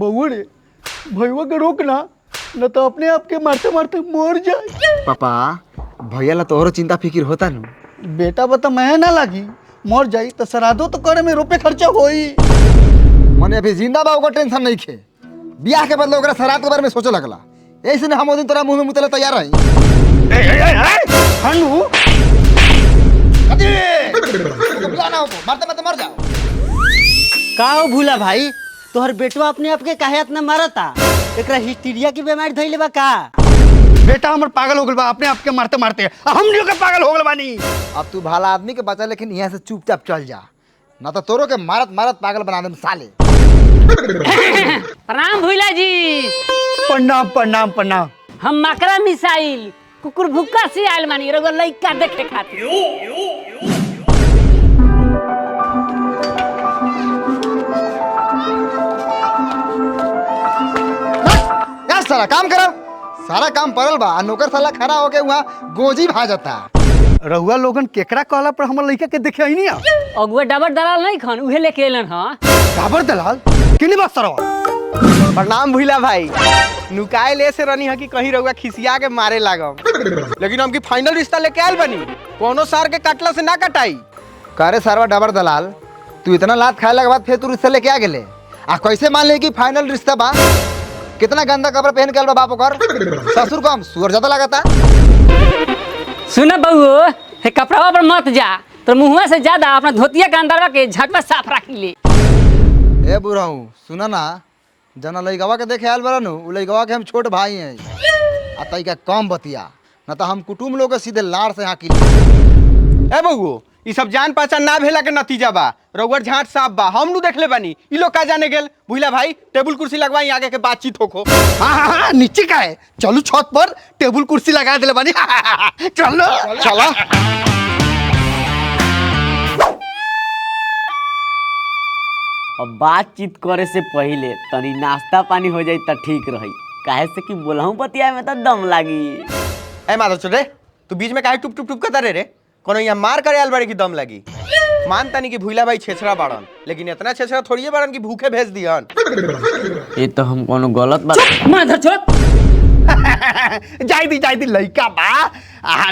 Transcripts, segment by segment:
बउआ रे भैया के रोकना न तो अपने आप के मारते मारते मर जाए। पापा भैया ला तोहरो चिंता फिकिर होता नु। बेटा बता मैं ना लागी मर जाई तो श्राद्धो तो करे में रुपये खर्चा होई। मने अभी जिंदा बा ओकर टेंशन नहीं खे। बियाह के बदले ओकरा श्राद्ध के बारे में सोचे लगला। ऐसे ने हम ओ दिन तोरा मुंह में मुतले तैयार रही। हनु मारते मारते मर जाओ। का हो भूला भाई तोहर बेटवा अपने आप के काहे इतना मारता? एकरा हिस्टीरिया की बीमारी धइले बा का? बेटा हमर पागल हो गल बा अपने आप के मारते मारते हम लोग के पागल हो गल बानी। अब तू भाला आदमी के बचा लेकिन यहाँ से चुपचाप चल जा ना तो तोरो के मारत मारत पागल बना देम साले। प्रणाम भूला जी। प्रणाम प्रणाम प्रणाम। हम मकरा मिसाइल कुकुर भुक्का से आयल मानी रउआ लइका देखे खातिर। यार सारा काम करो। सारा काम परल बा नौकर साला खड़ा होके वहाँ गोजी भाजता। रहुआ लोगन केकरा कहला पर हमर लइका के देखे आई नहीं अगुआ डबर दलाल नहीं खन उहे लेके एलन हां। डाबर दलाल किने बात सरवा। प्रणाम भूला भाई नुकाए ले से रनी है कि कहीं रहुआ खिसिया के मारे लागम लेकिन हमकी फाइनल रिश्ता लेके आयल बनी कोनो सार के काटला से ना कटाई। करे सारवा डबर दलाल तू इतना लात खाए के बाद फिर तू रिश्ता लेके आ गेले आ कैसे मान ले कि फाइनल रिश्ता बा? कितना गंदा कपड़ा पहन के आल बा बाप ओकर। ससुर को हम सुअर ज्यादा लगता। सुन बहू हे कपड़ावा पर मत जा तो मुंहवा से ज्यादा अपना धोतिया के अंदरवा के झटवा साफ रख ले। ए बुढ़ाऊ सुना ना जना लइकवा के देखे आयल बड़ा नु उ लइकवा के हम छोट भाई हैं आ तई का कम बतिया ना तो हम कुटुम लोग के सीधे लाड़ से हाकिल। ए बहू ई सब जान पहचान ना भेला के नतीजा बा। रउअर झाट साफ बा हम नु देखले बानी ई लोग का जाने गेल। भूला भाई टेबुल कुर्सी लगवाई आगे के बातचीत होखो। हाँ नीचे का है चलो छत पर टेबुल कुर्सी लगा दिले बानी। चलो चला अब बातचीत करे से पहले तनी नाश्ता पानी हो जाई त ठीक रही काहे से कि बोलहूं बतिया में त दम लागी। ए माधव चोरे तू बीच में काहे टुप टुप टुप करता रे कोनो यहाँ मार करे आल बड़े की दम लगी। मानता नहीं कि भूला भाई छेछड़ा बाड़न लेकिन इतना छेछड़ा थोड़ी बाड़न कि भूखे भेज दियन। ये तो हम कोनो गलत बात माधर छोट जाई दी लइका बा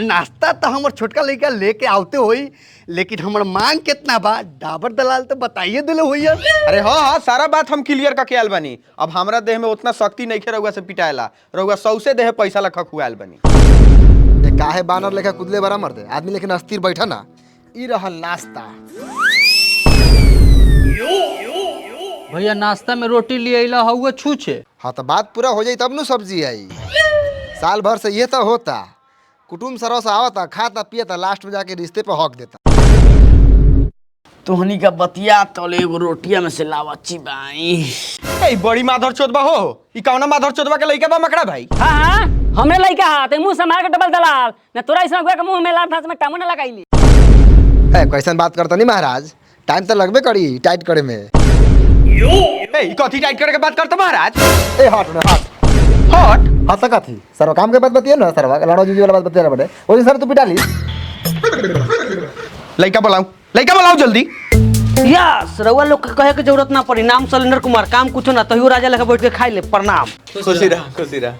नाश्ता तो हमर छोटका लइका लेके आवते होई लेकिन हमर मांग कितना बा डाबर दलाल तो बताइए दिले होई। अरे हाँ सारा बात हम क्लियर करके आयल बनी। अब हमरा देह में उतना शक्ति नहीं खे रउआ से पिटाएला रउआ सौसे देह पैसा लखा खुआल बनी। काहे बानर लेखा कुदले बरा मर दे आदमी लेकिन अस्थिर बैठा ना। ई रहल नाश्ता। भैया नाश्ता में रोटी ले अइला हउए छूछे। हाँ तो बात पूरा हो जाई तब नु सब्जी आई। साल भर से ये तो होता कुटुम सरोस आवता खाता पियता लास्ट में जाके रिश्ते पे हक देता। तोहनी का बतिया तले एगो रोटिया में से लावा चिबाई। ए बड़ी माधर चोदबा हो ई कौना माधर चोदबा के लइका बा मकड़ा भाई। हां हां हमरे लइका हा ते मुंह से मार के डबल दलाल न तोरा ऐसा अगुआ के मुंह में लात में कामो ना लगाईली। ए कैसन बात करता नहीं महाराज टाइम तो लगबे करी टाइट करे में। ए ई कथी टाइट करे के बात करता महाराज। ए हट ना हट हट हट सका थी सर काम के बात बतिए ना सर लड़ो जूजी वाला बात बतिया ना बड़े ओ जी सर तू पिटा ली। लइका बुलाओ जल्दी। यस रउआ लोग के कहे के जरूरत ना पड़ी। नाम सलेंडर कुमार काम कुछो ना तहियो राजा लेके बैठ के खाई ले। प्रणाम। खुशी रह।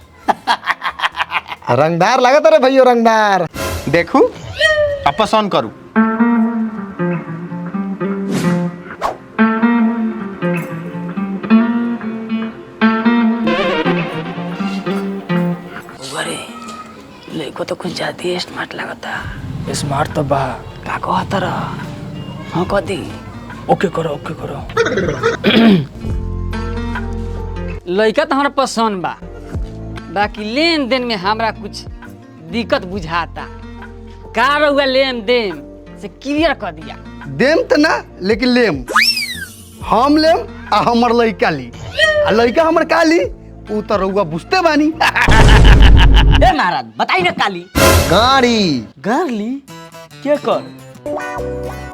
रंगदार लागत रे भैया रंगदार। देखू अब पसंद करू। लेको तो कुछ ज्यादा स्मार्ट लगता। स्मार्ट तो बा का कहता रह? हाँ कदी ओके करो। लइका तो हमरा पसंद बा बाकी लेन देन में हमरा कुछ दिक्कत बुझाता। का रहुआ लेन देन से क्लियर कर दिया। देम त ना लेकिन लेम हम लेम आ हमर लइका ली आ लइका हमर काली उ त रउआ बुझते बानी। ए महाराज बताई ना काली गाड़ी गारली क्या कर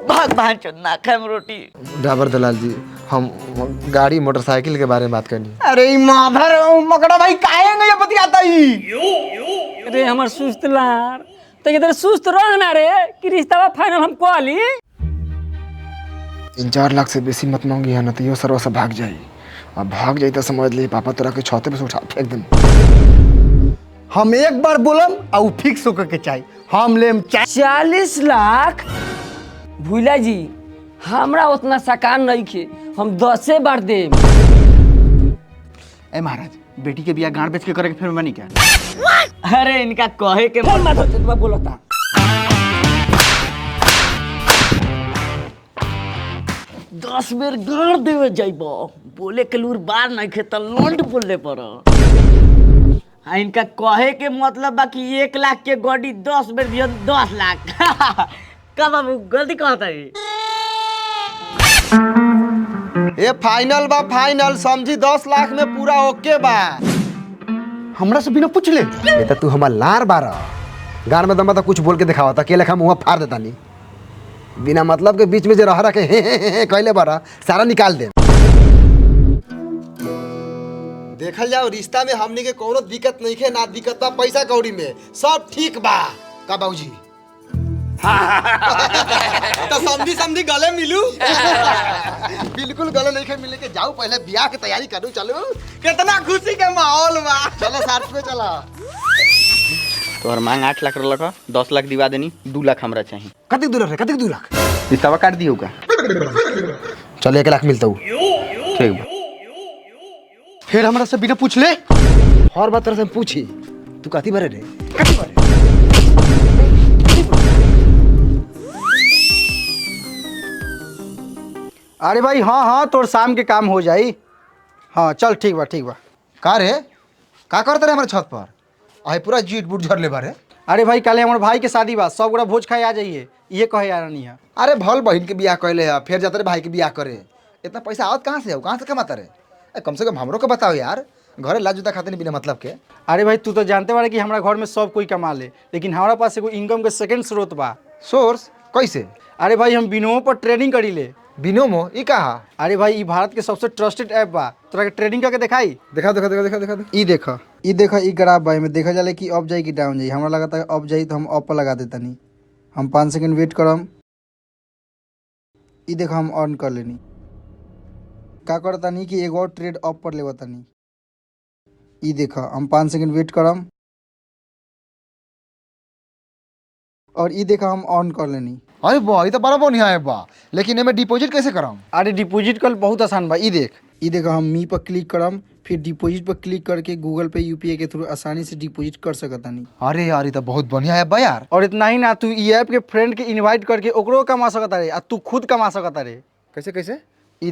भाग भाग चोदना खाम रोटी। डाबर दलाल जी हम गाड़ी मोटरसाइकिल के बारे में बात करनी। अरे ई माधर मकड़ा भाई काहे नहीं बतियाता ई। अरे हमर सुस्त लार तो इधर सुस्त रह ना रे कि रिश्ता फाइनल हम कॉली। 3-4 लाख से बेसी मत मांगी है ना तो यो सरवा से भाग जाई अब भाग जाई तो समझ ली पापा तोरा के छते पे से उठा फेंक देम। हम एक बार बोलम आ उ फिक्स होकर के चाही। हम लेम 40 लाख भूला जी, हमरा उतना सकान नहीं खे, हम 10 बार देम। ए महाराज, बेटी के बियाह गांड बेच के करे के फिर बनी क्या? अरे इनका कहे के मत हो चतवा बोलता। 10 बेर गाड़ देवे जाइबो, बोले के लूर बार नहीं खे त लोंड बोलले पर। आ इनका कहे के मतलब बा कि 1 लाख के गाड़ी 10 बेर दियो 10 लाख। का बाबू गलती कहता है? ए फाइनल बा फाइनल, समझी 10 लाख में पूरा ओके बा। हमरा से बिना पूछ ले। ये तो तू हमार लार बारा गान में दम तो कुछ बोल के दिखावा था के लेखा मुंह फाड़ देता नहीं बिना मतलब के बीच में जो रह रखे हे कहले बारा सारा निकाल दे। देखल जाओ रिश्ता में हमनी के कोनो दिक्कत नहीं है, ना दिक्कत बा पैसा कौड़ी में, सब ठीक बा का बाबूजी। तो समझी गले मिलू। बिल्कुल गले नहीं है, मिले के जाओ पहले ब्याह की तैयारी करूं। चलो कितना खुशी के माहौल बा। चलो साथ में चला। तोहर मांग 8 लाख रखा, 10 लाख दिवा देनी, 2 लाख हमरा चाहिए। कतिक 2 लाख है, कतिक 2 लाख रिश्ता काट दियो का? चलो 1 लाख मिलता हूँ। ठीक बा। फिर हमरा से बिना पूछ ले। और बात तरह से पूछी तू कथी भरे रे, कथी भरे? अरे भाई हाँ तोर शाम के काम हो जाई। हाँ चल ठीक बा। का रे का करते रे हमारे छत पर? आए पूरा जीट बूट झर ले बारे। अरे भाई कल हमारे भाई के शादी बा, सब गोड़ा भोज खाए आ जाइए, ये कहे आ रही है। अरे भल बहन के बियाह कहले है, फिर जाते रे भाई के बियाह करे। इतना पैसा आवत कहाँ से है, कहाँ से कमाता रे? कम से कम हमरो के बताओ यार, घरे लाज जुता खाते नहीं बिना मतलब के। अरे भाई तू तो जानते बारे कि हमारा घर में सब कोई कमा ले, लेकिन हमारा पास एगो इनकम के सेकंड स्रोत बा। सोर्स कैसे? अरे भाई हम बिनोमो पर ट्रेडिंग करी ले। बिनोमो ई कहा? अरे भाई ये भारत के सबसे ट्रस्टेड ऐप बा, तोरा के ट्रेडिंग करके दिखाई। देखा देखा देखा देखा देखा ई देखा ई ग्राफ बा, में देखा जाले कि अप जाई कि डाउन जाई। हमरा लगा था अप जाई तो हम अप पर लगा देता नहीं। हम 5 सेकंड वेट करम। ई देखा हम अर्न कर लेनी। का करता नहीं कि एगो और ट्रेड अप पर लेवता नहीं। ई देखा हम 5 सेकंड वेट करम और ई देखा हम ऑन कर लेनी। अरे बा ई तो बड़ा बढ़िया है बा, लेकिन एमे डिपॉजिट कैसे करम? अरे डिपॉजिट कल बहुत आसान बा। ई देखा हम मी पर क्लिक करम, फिर डिपॉजिट पर क्लिक करके गूगल पे यूपीआई के थ्रू आसानी से डिपॉजिट कर सकता नहीं। अरे यार ये तो बहुत बढ़िया है बा यार। और इतना ही ना, तू ई ऐप के फ्रेंड के इनवाइट करके ओकरो कमा सकता रे, आ तू खुद कमा सकता रे। कैसे कैसे? ई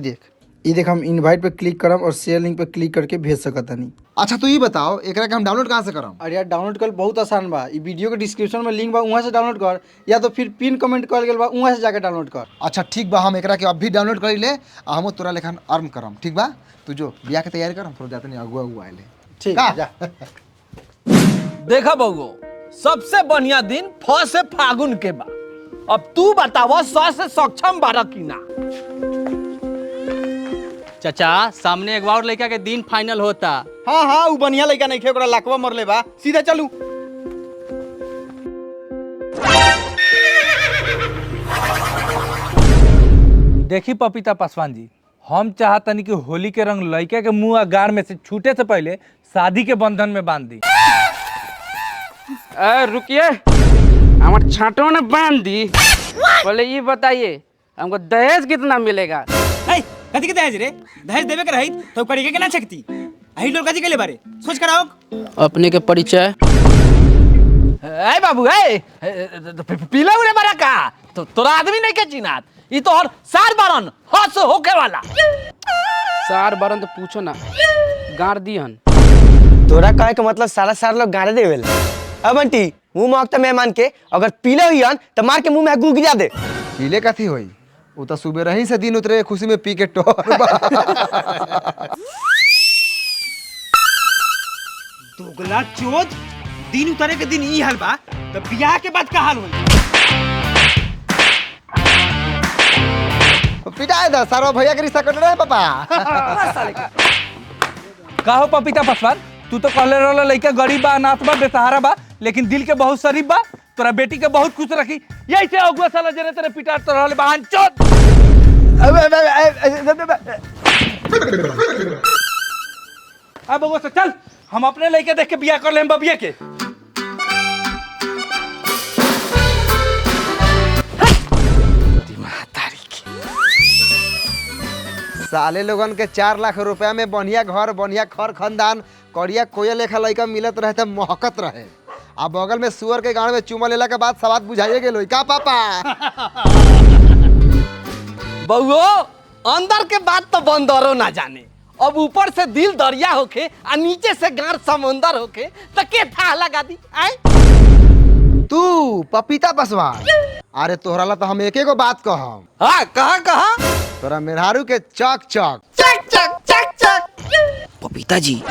देख हम इनवाइट पे क्लिक करम और शेयर लिंक पे क्लिक करके भेज सकता नहीं। अच्छा तू ये बताओ एकरा के हम डाउनलोड कहाँ से करम? अरे यार डाउनलोड कर बहुत आसान बा। ई वीडियो के डिस्क्रिप्शन में लिंक बा, वहाँ से डाउनलोड कर, या तो फिर पिन कमेंट कर गेल बा, वहाँ से जाकर डाउनलोड कर। अच्छा ठीक बा, हम एकरा के अभी डाउनलोड कर ले, हम तोरा लेखन अर्न करम। ठीक बा, तू जो बियाह के तैयारी करम, थोड़ा जाते नहीं अगुआ आइले। ठीक का? है, जा। देखा बउगो, सबसे बढ़िया दिन फ से फागुन के बा। अब तू बतावा 100 से सक्षम बारह की ना? चाचा सामने एक और लड़का के दिन फाइनल होता। हाँ उ बढ़िया लड़का नहीं खे, ओकरा लाखवा मरले बा। सीधा चलू। देखी पपीता पासवान जी, हम चाहतनी कि होली के रंग लड़के के मुंह आ गार में से छूटे से पहले शादी के बंधन में बांध दी। रुकिए, हमारे छांटों ने बांध दी। पहले ये बताइए हमको दहेज कितना मिलेगा? कथी के दहेज रे? दहेज देवे के रही तो करी के ना छकती। अही लोग कथी के ले बारे सोच कराओ। अपने के परिचय। ए बाबू पीला उड़े बारा का तो तोरा आदमी नहीं के चिन्हात। ई तो हर सार बारन हस होके वाला। सार बारन तो पूछो ना, गाड़ दिहन। तोरा कहे के मतलब सारा लोग गाड़े देवेला। अब बंटी मुंह मांगता मेहमान के, अगर पीले हुई तो मार के मुंह में गू गिरा दे। पीले कथी होई? वो तो सुबह रही से दिन उतरे खुशी में पी के टोर। दोगला चोद, दिन उतरे के दिन ई हाल बा तो बियाह के बाद का हाल होई? पिटाए दा सारा भैया के रिश्ता कर रहे पापा। कहो पपीता पासवान, तू तो कहले रहल लइका गरीब बा, अनाथ बा, बेसहारा बा, लेकिन दिल के बहुत शरीफ बा। तोरा बेटी के बहुत खुश रखी। यही से अगुआ साला जने तेरे पिटा तो रहल बहन चोद। अब बउआ से चल हम अपने लड़के देख के बियाह कर लेम बबिया के। साले लोगन के 4 लाख रुपया में बढ़िया घर बढ़िया खर खानदान करिया कोयल लेखा लड़का मिलत रहे तो महकत रहे। आ बगल में सुअर के गाड़ में चुमा लेला के बाद सवाद बुझाइए गेलो का पापा। बउओ अंदर के बात तो बंदरो ना जाने, अब ऊपर से दिल दरिया होके आ नीचे से गार समुंदर होके तो के था लगा दी आए। तू पपीता पसवान, अरे तोहरा ला तो हम एके गो बात कहम। हाँ कहा तोरा मेहरारू के चक चक चक चक चक चक। पपीता जी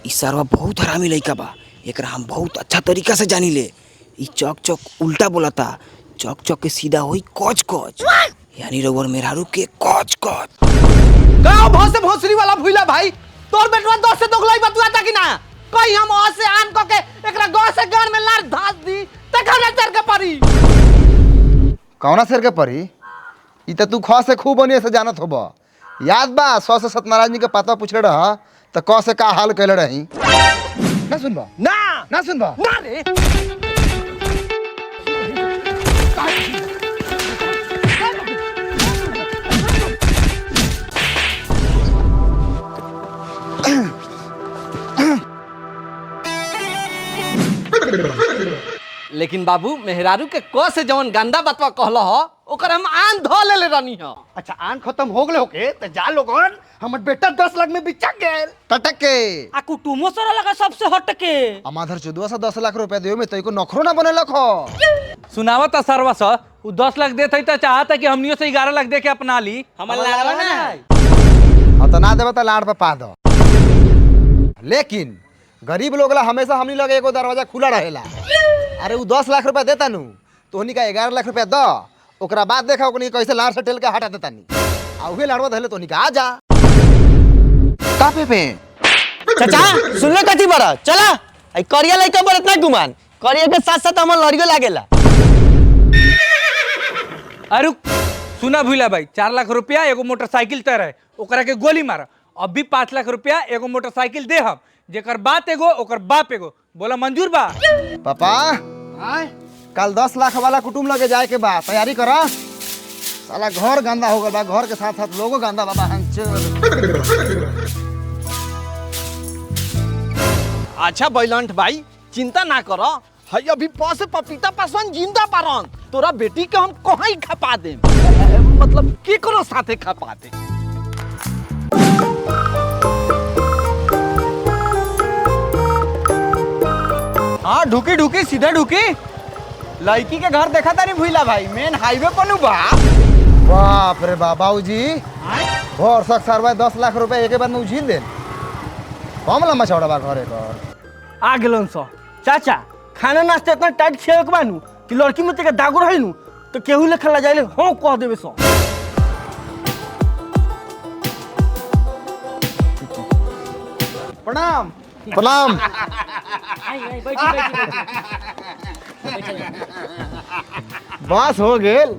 ई सरवा बहुत हरामी लइका बा, एकरा हम बहुत अच्छा तरीका से जानी ले। ई चक चक उल्टा बोलता, चक चक के सीधा होई कच कच, यानी रउर मेहरारू के कच कच। गाँव भाव से भोसरी वाला भूला भाई, तोर बेटवा दोस्त से दोगलाई बतुआता कि ना? कहीं हम औ से आन को के एकरा गाँव से गान में लार धास दी तखा ना चर के परी। कौना सिर के परी? ई त तू ख से खूब बनिए से जानत होब। याद बा 100 से सत्यनारायण जी के पता पूछले रह त क से का हाल कैले रही ना सुनबा ना सुनबा ना रे लेकिन बाबू मेहरारू के क से जवन गंदा बतवा कहल हो ओकर हम आन धो ले रहनी हो। अच्छा आन खत्म हो गए होके तो जा लोगन, हमर बेटा 10 लाख में बिचक गेल। टटक के आ कुटुमो सर लगा सबसे हट के अमाधर चुदवा से 10 लाख रुपया देवे में तई को नखरो ना बने लखो। सुनावा था सरवा सा वो 10 लाख देते तो चाहता कि हमनियों से 11 लाख दे के अपना ली। हमार लाड़वा ना हाँ तो ना देवे तो लाड़ पे पा दो। लेकिन गरीब लोग ला हमेशा हमनी लगे एगो दरवाजा खुला रहेला। अरे वो 10 लाख रुपया देता नु तो उन्हीं का 11 लाख रुपया दो, ओकरा बाद देखा ओकनी कैसे लाड़ से टेल के हटा देता नी आ उहे लाड़वा धले तो निका आ जा का पे चाचा सुनले कथी बड़ा चला आई करिया लइका पर इतना गुमान करिया के साथ साथ हमर लड़ियो लागेला। अरे सुना भूला भाई 4 लाख रुपया एगो मोटरसाइकिल तय रहे ओकरा के गोली मार। अब भी 5 लाख रुपया एगो मोटरसाइकिल दे हम, जेकर बात एगो ओकर बाप एगो। बोला मंजूर बा? पापा कल 10 लाख वाला कुटुम लगे जाए के बा, तैयारी करा। साला घर गंदा हो गल बा, घर के साथ साथ लोगो गंदा बाबा अच्छा बैलंट भाई चिंता ना करो, हई अभी पास से पपीता पासवान जिंदा पारन, तोरा बेटी के हम कहाँ ही खपा दे, मतलब केकरो साथे खपा दे। हाँ ढुकी ढुकी सीधा ढुकी। लड़की के घर देखा तारी भूला भाई, मेन हाईवे पर नु बा। बाप रे बाबूजी भोर सक सरवा 10 लाख रुपया एक बार में उझिल दे। कम लंबा चौड़ा बा घरे घर आ गेलन सो चाचा खाना नाश्ता इतना टाइट खेवे के बानू कि लड़की में तेका दागो रहिनु तो केहू लेखा ला जाइले हो कह देबे सो। प्रणाम प्रणाम। बस हो गेल,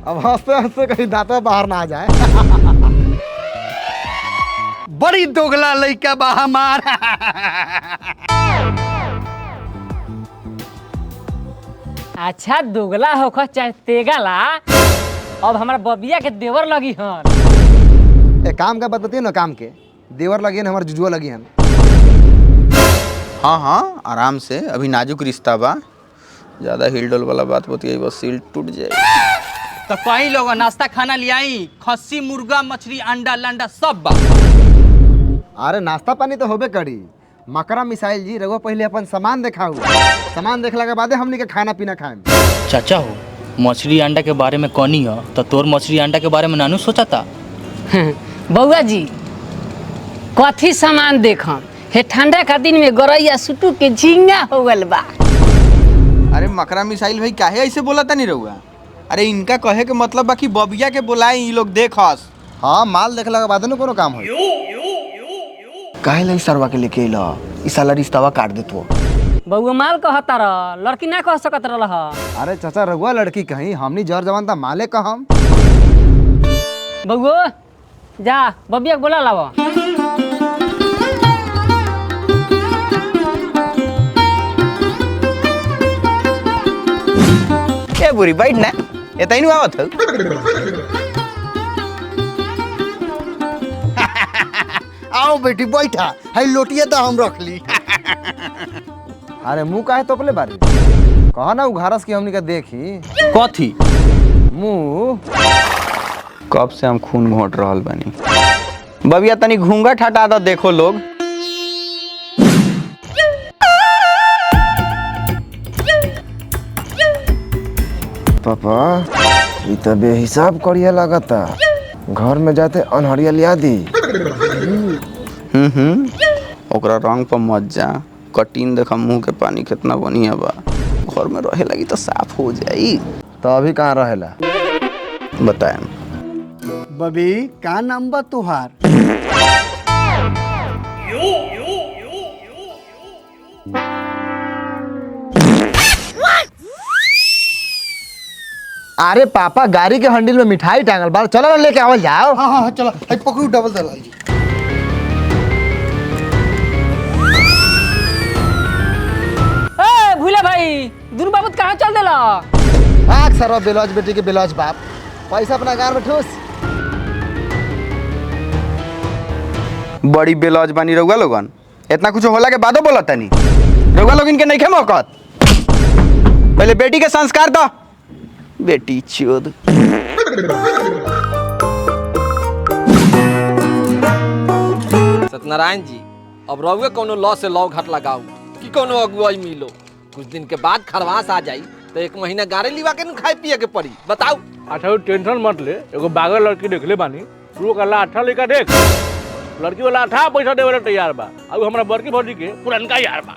अब हंसते हंसते कहीं दांतों बाहर ना आ जाए। बड़ी दोगला लइका बा हमार। अच्छा दोगला होखा चाहे तेगला, अब हमारा बबिया के देवर लगी हन। एक काम का बात बताइए ना, काम के देवर लगी हन हमारे जुजुआ लगी हन। हाँ हाँ आराम से, अभी नाजुक रिश्ता बा, ज्यादा हिलडोल वाला बात बतियाई बस सील टूट जाए। तो कहीं लोग नाश्ता खाना ले आई, खस्सी मुर्गा मछली अंडा लंडा सब बा। अरे नाश्ता पानी तो होबे करी। मकरा मिसाइल जी रघुआ पहले अपन सामान दिखाऊ, सामान देखला के बादे हमनी के खाना पीना खाएम। चाचा हो मछली अंडा के बारे में कौनी हो तो तोर मछली अंडा के बारे में नानू सोचा था। बउआ जी कथी सामान देखम, हे ठंडा का दिन में गरैया सुटू के झींगा हो गल बा। अरे मकरा मिसाइल भाई काहे ऐसे बोला था नहीं रहुआ? अरे इनका कहे के मतलब बाकी बबिया के बुलाए ई लोग देखस। हाँ माल देखला के बादे न कोनो काम होई। काहे लाई सरवा के लेके अइला? ई साला रिश्तावा काट देतो। बउआ माल कहता रह, लड़की ना कह सकत रह। अरे चाचा रघुआ लड़की कहीं, हमनी जर जवान था माले कहम। बउआ जा बबिया के बोला लावा। ए बुरी बैठ ना ये तैनू आवत हो। आओ बेटी बैठा, है लोटिया तो हम रख ली। अरे मुंह काहे तोपले बारी, कहा ना उघारस की हमनी का देखी कथी मुंह। कब से हम खून घोट रहल बानी। बबिया तनी घूंघट हटा दो, देखो लोग। पापा ये तो बेहिसाब करिया लगता, घर में जाते अनहरिया लिया दी। ओकरा रंग पर मत जा, कटीन देखा मुंह के पानी कितना बढ़िया बा, घर में रहे लगी तो साफ हो जाई। तो अभी कहाँ रहेला बताएं। बबी का नाम बा तुहार? अरे पापा गाड़ी के हंडिल में मिठाई टांगल बा, चलो ना लेके आवल जाओ। हाँ हाँ चलो, है पकड़ू डबल दलाल जी। ए भूला भाई, दुनू बाबूत कहाँ चल देला? भाग सरो बेलौज बेटी के बेलौज बाप, पैसा अपना गार में ठूस। बड़ी बेलौज बानी रउआ लोगन, इतना कुछ होला के बादो बोलत तनी। रउआ लोगन के नइखे मौकत, पहले बेटी के संस्कार दो। बेटी चोद। सत्यनारायण जी, अब रहुए कोनो लॉ से लॉ घाट लगाऊ कि कोनो अगुवाई मिलो। कुछ दिन के बाद खरवास आ जाई तो 1 महीना गारे लिवा के न खाए पिए के पड़ी। बताऊ। अच्छा टेंशन मत ले, एगो बागर लड़की देख ले बानी, तू का लाठा लेकर देख, लड़की वाला लाठा पैसा देवे तैयार बा। अब हमरा बड़की भौजी के पुरनका यार बा।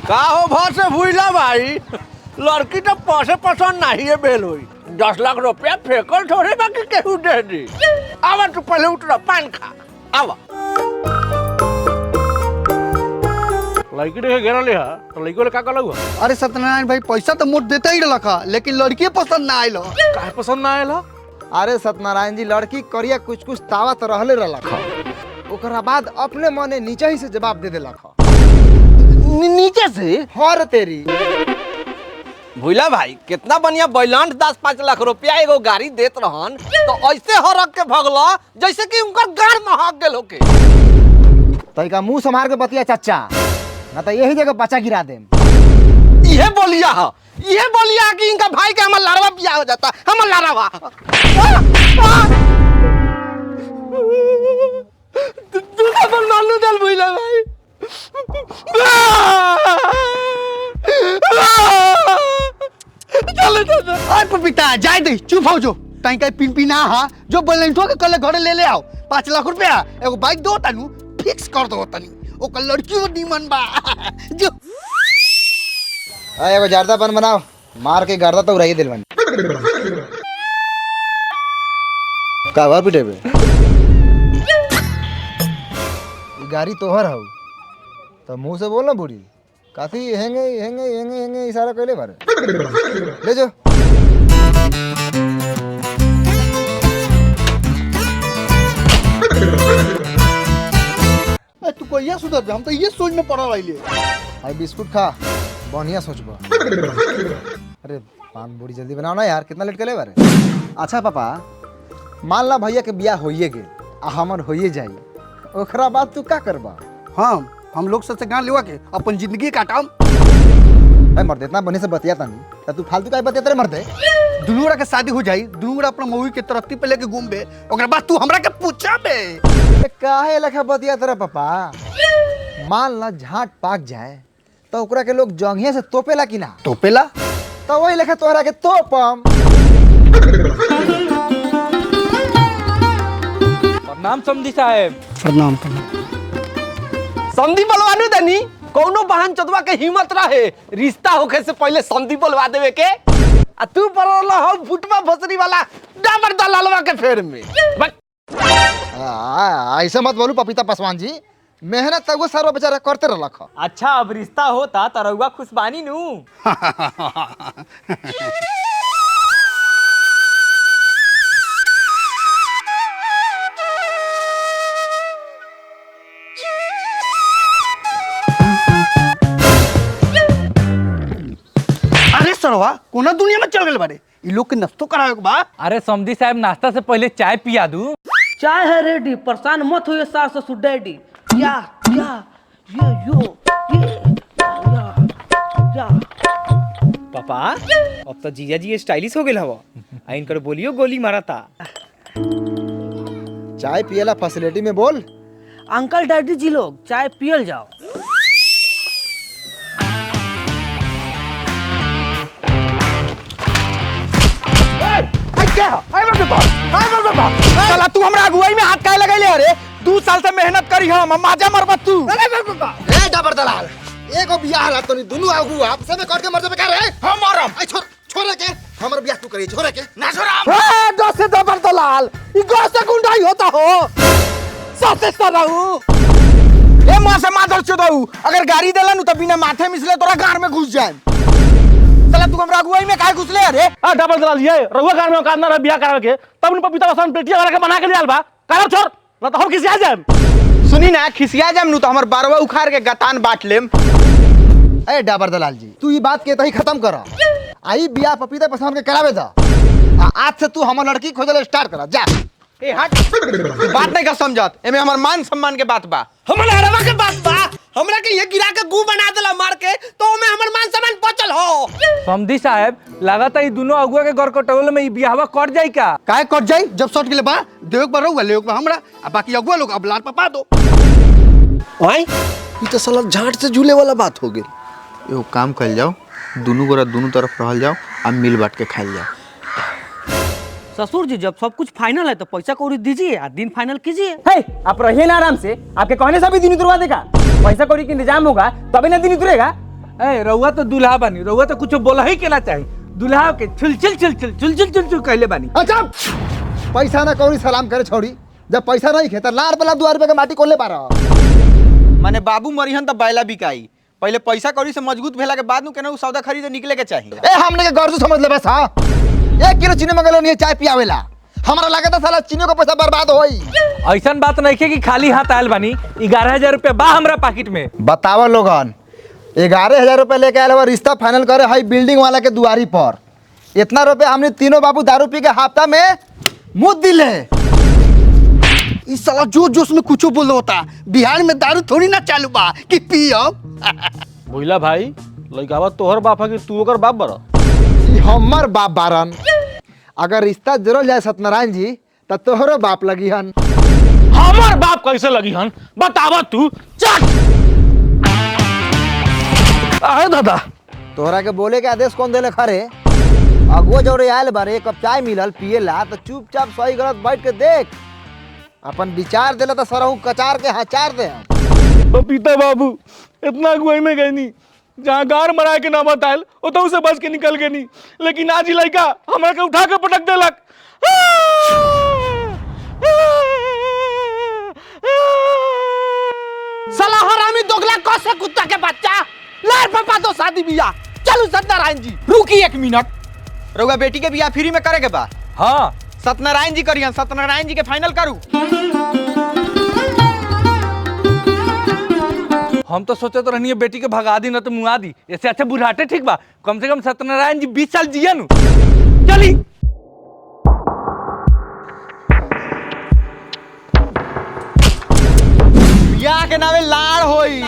का हो भर से भूला भाई, लड़की तो पैसे पसंद नहीं है बेल हुई। 10 लाख रुपया फेंकल थोड़े बाकी केहू दे दी। आवा तू पहले उतर, पान खा। आवा। लड़की देखे घेरा ले तो लड़की वाले का कहलू? अरे सत्यनारायण भाई, पैसा तो मोट देते ही रखा, लेकिन लड़की पसंद ना आयल। काहे पसंद ना आयल? अरे सत्यनारायण जी, लड़की करिया कुछ कुछ तावा तो रहले रलख, ओकरा बाद अपने मने नीचे ही से जवाब दे देलख। नीचे से? हर तेरी भूला भाई, कितना बढ़िया बैलांट 10-5 लाख रुपया एगो गाड़ी देत रहन, तो ऐसे हरक के भगला जैसे कि उनकर गाड़ महक गेल होके। तई का मुंह संभाल के बतिया चाचा, ना तो यही जगह बच्चा गिरा देम। ये बोलिया कि इनका भाई के हमर लारवा बियाह हो जाता। हमर लारवा तू का बोल मालू दल भूला भाई। चलो चलो। अरे पपीता जाए दे, चुप हो जो। तई का पिन पिना हा, जो बोलेंठो के कल घरे ले आओ। 5 लाख रुपया एगो बाइक दो तनु, फिक्स कर दो तनी। ओकर लड़कियों निमन बा। जो एगो जर्दा बन बनाओ, मार के गर्दा तो उड़ाइए दिल बन। का बार पिटे बे? गाड़ी तोहर हौ, तो मुंह से बोल ना बूढ़ी। काफी हेंगे हेंगे हेंगे हेंगे इशारा कैले बारे। ले जो। तू कहिया सुधर जा, हम तो ये सोच में पड़ा रही। आई बिस्कुट खा, बढ़िया सोचबा। अरे पान बूढ़ी जल्दी बनाओ ना यार, कितना लेट कैले बारे। अच्छा पापा, मान ला भैया के बियाह होइए गेल आ हमर होइए जाई, ओकरा बाद तू का करबा? हम लोग से गाँव लेवा के अपन जिंदगी काटाम। भाई मर्दे, इतना बने से बतिया तानी, तो तू फालतू का बतिया तेरे मर्दे। दुनूरा के शादी हो जाई, दुनूरा अपना मौगी के तरक्की पे लेके घूमबे, ओकरा बाद तू हमरा के पूछबे। काहे लखा बतिया तेरा पापा? मान ला झाट पाक जाए तो ओकरा के लोग जंघिया से तोपेला कि ना? तोपेला। तो वही लेखा तोहरा के तोपम। प्रणाम समधी साहब। प्रणाम। संधि बोलवानु दनी, कोनो बहन चोदवा के हिम्मत रहे रिश्ता होखे से पहले संधि बोलवा देवे के। आ तू पड़ल हो फुटवा भोसरी वाला डाबर दलालवा के फेर में। ऐसा मत बोलू पपीता पासवान जी, मेहनत तक वो सारा बेचारा करते रलख। अच्छा, अब रिश्ता होता तो रउआ खुश बानी नू। सरवा कोना दुनिया में चल गए बारे ई लोग के नाश्तो करावे के बा। अरे समधी साहब नाश्ता से पहले चाय पिया दूं। चाय है रेडी, परेशान मत होइए सास ससुर डैडी। या पापा अब तो जीजा जी स्टाइलिश हो गेल हवा। आ इनकर बोलियो गोली मारा था। चाय पियला फैसिलिटी में बोल। अंकल डैडी जी लोग चाय पियल जाओ। साला तू हमरा अगुवाई में हाथ काहे लगैले अरे 2 साल से मेहनत करी हम माजा मरबा तू। ए डबर दलाल एगो बियाह हला तनी दुनु आगु आपसे में कर के मर जाबे का रे। हम मरम। ए छोरे के हमर बियाह तू करी छोरे के ना छोड़म। ए दस से डबर दलाल ई गांव से गुंडाई होता हो साथे सराऊ। ए मां से माधर चोदऊ अगर गाड़ी देला नु त बिना माथे मिसले तोरा गार में घुस जाए। साला तू हमरा अगुवाई में काहे घुसले अरे। आ डबल दलाल ये रहुआ घर में औकात ना रह बियाह करावे के तब उन पपीता वसन पेटिया करा के बना के ले आल बा करो छोड़ ना तो हम किसी आ जाए। सुनी ना खिसिया जाम नु त हमर बारवा उखाड़ के गतान बांट लेम। ए डबर दलाल जी तू ई बात के तही खत्म कर। आई बियाह पपीता पसंद के करावे दा। आज से तू हमर लड़की खोजल स्टार्ट करा जा। ए हट तू बात नहीं का समझत एमे हमर मान सम्मान के बात बा। हमरा हरवा के बात बा हमरा के ये गिरा के गू बना देला मार के तो में हमर मान सम्मान बचल हो। समधी साहब लगाता ई दोनों अगुआ के घर कटोल में ई बियाहवा कट जाई का। काहे कट जाई जब शॉट गेले बा देवक बा रहुआ लेवक बा हमरा आ बाकी अगुआ लोग अब लाल पपा दो। ओए ये तो साला झाट से झूले वाला बात हो गई। एगो काम कइल जाओ दोनों गोरा दोनों तरफ रहल जाओ आ मिल बांट के खाइल जाओ। ससुर जी जब सब कुछ फाइनल है तो पैसा कौड़ी दीजिए और दिन फाइनल कीजिए। हे आप रहिए ना आराम से। आपके कहने से भी दिन उतरवा देगा। पैसा कौड़ी का इंतजाम होगा तभी ना दिन उतरेगा। ए रउआ तो दूल्हा बनी रउआ तो कुछ बोला ही के ना चाहिए। दूल्हा के चुल चुल चुल चुल चुल चुल चुल चुल कहले बानी। अच्छा पैसा ना कौड़ी सलाम करे छोड़ी जब पैसा नहीं खेता लार वाला 2 रुपए के माटी कोले पारा। माने बाबू मरिहन त बैला बिकाई पहले पैसा कौड़ी से मजबूत भेला के बाद नु केना सौदा खरीदे निकले के चाहिए। ए हमने के गर्ज समझ ले बस। हां 1 किलो चीनी मंगलो नहीं चाय पियावेला हमरा लगा था साला चीनी को पैसा बर्बाद होई। ऐसन बात नहीं है कि खाली हाथ आयल बानी। 11,000 रुपया बा हमरा पाकिट में। बतावा लोगन 11,000 रुपए लेके आयल रिश्ता फाइनल करे हई बिल्डिंग वाला के दुआरी पर। इतना रुपया हमने तीनों बाबू दारू पी के हफ्ता में मुद दिले। इस साला जोश जोश में कुछ बोल होता बिहार में दारू थोड़ी ना चालू बा कि पियो। बुझला भाई लइकावा तोहर बाप है कि तू ओकर बाप बरा। ई हमर बाप बारन अगर रिश्ता जोड़ल जाए सत्यनारायण जी त तोहरो बाप लगी हन। हमर बाप कैसे लगी हन बतावा तू चट। आए दादा तोहरा के बोले के आदेश कौन देले खरे। अगुआ जोड़े आयल बारे 1 कप चाय मिलल पिएला तो चुपचाप सही गलत बैठ के देख अपन विचार देला तो सरहू कचार के हाचार दे। पपीता बाबू इतना अगुवाई में गई नहीं जहाँ गार मराए के ना बतायल तो उसे बच के निकल गए नहीं। लेकिन आज ही लड़का हमरा के उठा के पटक देलक। साला हरामी दोगला कौसे कुत्ता के बच्चा लार पापा तो शादी बिया चलू सत्यनारायण जी। रुकी 1 मिनट रउआ बेटी के बियाह फ्री में करे के बा। हाँ सत्यनारायण जी करियन सत्यनारायण जी के फाइनल करू। हम तो सोचे तो रहनी बेटी के भगा दी ना तो मुआ दी। ऐसे अच्छा बुढ़ाटे ठीक बा कम से कम सत्यनारायण जी 20 साल जिया नु। चली बियाह के नावे लाड़ होई।